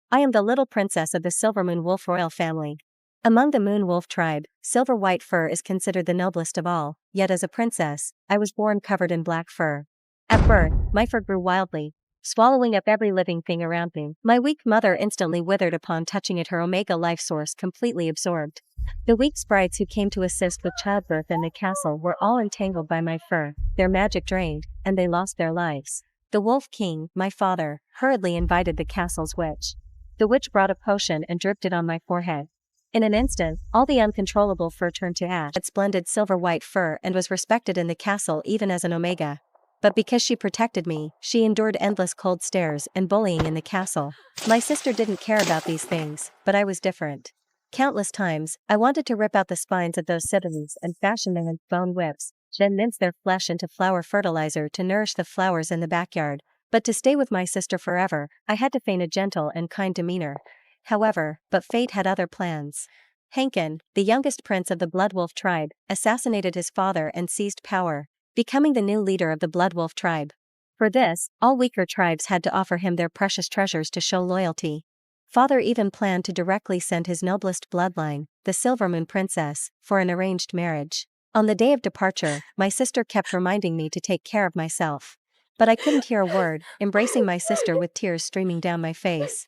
I am the little princess of the Silver Moon Wolf royal family. Among the Moon Wolf tribe, silver white fur is considered the noblest of all, yet as a princess, I was born covered in black fur. At birth, my fur grew wildly, swallowing up every living thing around me. My weak mother instantly withered upon touching it, her omega life source completely absorbed. The weak sprites who came to assist with childbirth in the castle were all entangled by my fur, their magic drained, and they lost their lives. The Wolf King, my father, hurriedly invited the castle's witch. The witch brought a potion and dripped it on my forehead. In an instant, all the uncontrollable fur turned to ash. Its splendid silver white fur and was respected in the castle even as an omega. But because she protected me, she endured endless cold stares and bullying in the castle. My sister didn't care about these things, but I was different. Countless times, I wanted to rip out the spines of those citizens and fashion them into bone whips, then mince their flesh into flower fertilizer to nourish the flowers in the backyard. But to stay with my sister forever, I had to feign a gentle and kind demeanor. However, but fate had other plans. Hankin, the youngest prince of the Bloodwolf tribe, assassinated his father and seized power, becoming the new leader of the Bloodwolf tribe. For this, all weaker tribes had to offer him their precious treasures to show loyalty. Father even planned to directly send his noblest bloodline, the Silver Moon Princess, for an arranged marriage. On the day of departure, my sister kept reminding me to take care of myself. But I couldn't hear a word, embracing my sister with tears streaming down my face.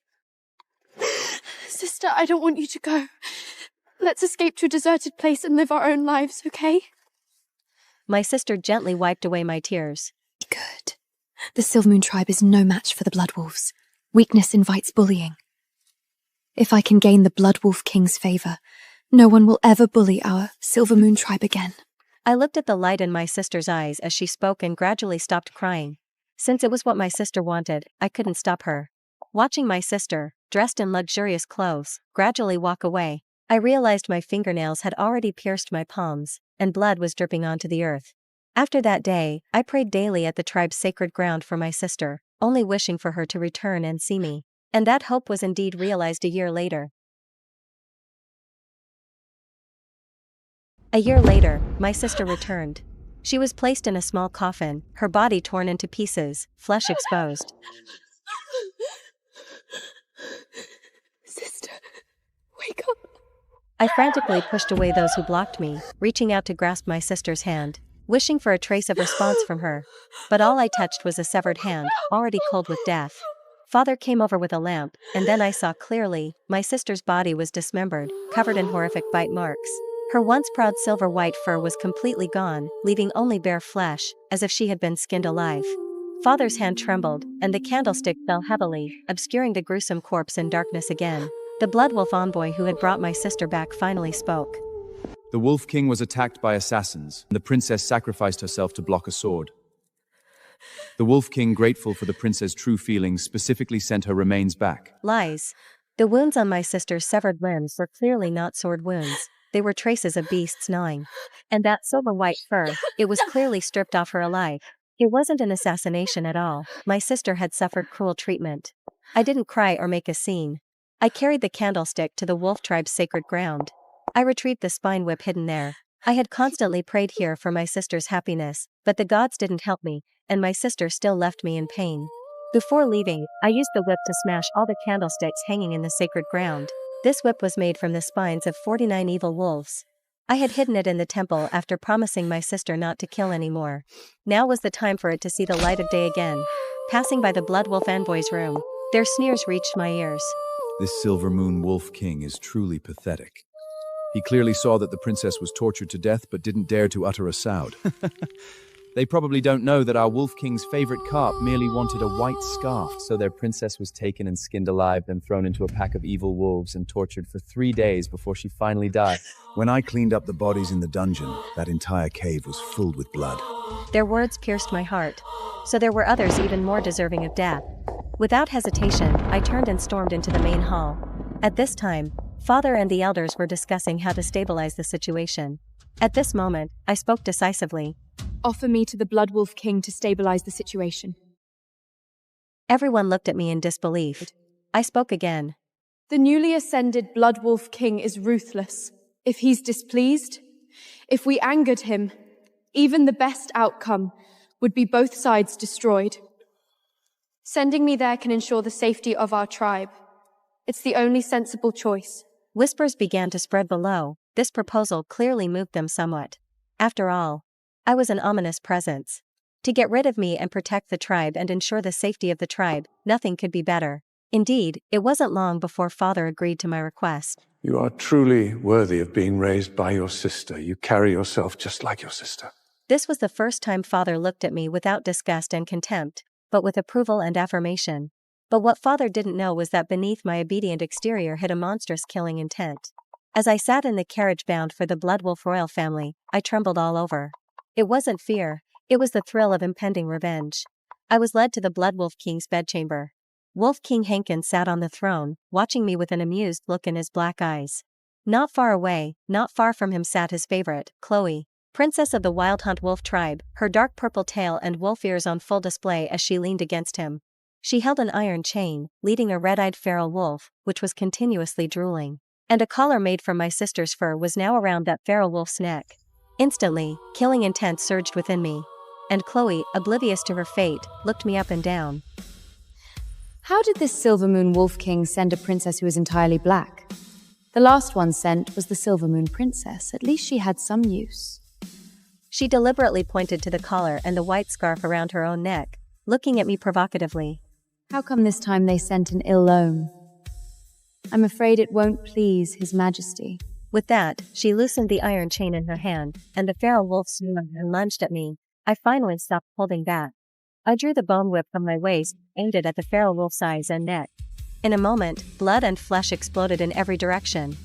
Sister, I don't want you to go. Let's escape to a deserted place and live our own lives, okay? My sister gently wiped away my tears. Good. The Silver Moon tribe is no match for the Bloodwolves. Weakness invites bullying. If I can gain the Bloodwolf King's favor, no one will ever bully our Silver Moon tribe again. I looked at the light in my sister's eyes as she spoke and gradually stopped crying. Since it was what my sister wanted, I couldn't stop her. Watching my sister, dressed in luxurious clothes, gradually walk away, I realized my fingernails had already pierced my palms, and blood was dripping onto the earth. After that day, I prayed daily at the tribe's sacred ground for my sister, only wishing for her to return and see me. And that hope was indeed realized a year later. A year later, my sister returned. She was placed in a small coffin, her body torn into pieces, flesh exposed. Sister, wake up. I frantically pushed away those who blocked me, reaching out to grasp my sister's hand, wishing for a trace of response from her. But all I touched was a severed hand, already cold with death. Father came over with a lamp, and then I saw clearly, my sister's body was dismembered, covered in horrific bite marks. Her once proud silver white fur was completely gone, leaving only bare flesh, as if she had been skinned alive. Father's hand trembled, and the candlestick fell heavily, obscuring the gruesome corpse in darkness again. The Bloodwolf envoy who had brought my sister back finally spoke. The Wolf King was attacked by assassins, and the princess sacrificed herself to block a sword. The Wolf King, grateful for the princess' true feelings, specifically sent her remains back. Lies. The wounds on my sister's severed limbs were clearly not sword wounds. They were traces of beasts gnawing. And that silver white fur, it was clearly stripped off her alive. It wasn't an assassination at all. My sister had suffered cruel treatment. I didn't cry or make a scene. I carried the candlestick to the wolf tribe's sacred ground. I retrieved the spine whip hidden there. I had constantly prayed here for my sister's happiness, but the gods didn't help me, and my sister still left me in pain. Before leaving, I used the whip to smash all the candlesticks hanging in the sacred ground. This whip was made from the spines of 49 evil wolves. I had hidden it in the temple after promising my sister not to kill anymore. Now was the time for it to see the light of day again. Passing by the Bloodwolf envoy's room, their sneers reached my ears. This Silver Moon Wolf King is truly pathetic. He clearly saw that the princess was tortured to death but didn't dare to utter a sound. They probably don't know that our Wolf King's favorite carp merely wanted a white scarf, so their princess was taken and skinned alive, then thrown into a pack of evil wolves and tortured for 3 days before she finally died. When I cleaned up the bodies in the dungeon, that entire cave was filled with blood. Their words pierced my heart. So there were others even more deserving of death. Without hesitation, I turned and stormed into the main hall. At this time, Father and the elders were discussing how to stabilize the situation. At this moment, I spoke decisively. Offer me to the Bloodwolf King to stabilize the situation. Everyone looked at me in disbelief. I spoke again. The newly ascended Bloodwolf King is ruthless. If he's displeased, if we angered him, even the best outcome would be both sides destroyed. Sending me there can ensure the safety of our tribe. It's the only sensible choice. Whispers began to spread below. This proposal clearly moved them somewhat. After all, I was an ominous presence. To get rid of me and protect the tribe and ensure the safety of the tribe, nothing could be better. Indeed, it wasn't long before Father agreed to my request. You are truly worthy of being raised by your sister. You carry yourself just like your sister. This was the first time Father looked at me without disgust and contempt, but with approval and affirmation. But what Father didn't know was that beneath my obedient exterior hid a monstrous killing intent. As I sat in the carriage bound for the Bloodwolf royal family, I trembled all over. It wasn't fear, it was the thrill of impending revenge. I was led to the Bloodwolf King's bedchamber. Wolf King Hankins sat on the throne, watching me with an amused look in his black eyes. Not far away, not far from him sat his favorite, Chloe, princess of the Wild Hunt wolf tribe, her dark purple tail and wolf ears on full display as she leaned against him. She held an iron chain, leading a red-eyed feral wolf, which was continuously drooling. And a collar made from my sister's fur was now around that feral wolf's neck. Instantly, killing intent surged within me. And Chloe, oblivious to her fate, looked me up and down. How did this Silver Moon Wolf King send a princess who is entirely black? The last one sent was the Silver Moon Princess. At least she had some use. She deliberately pointed to the collar and the white scarf around her own neck, looking at me provocatively. How come this time they sent an ill omen? I'm afraid it won't please His Majesty. With that, she loosened the iron chain in her hand, and the feral wolf snarled and lunged at me. I finally stopped holding back. I drew the bone whip from my waist, aimed it at the feral wolf's eyes and neck. In a moment, blood and flesh exploded in every direction.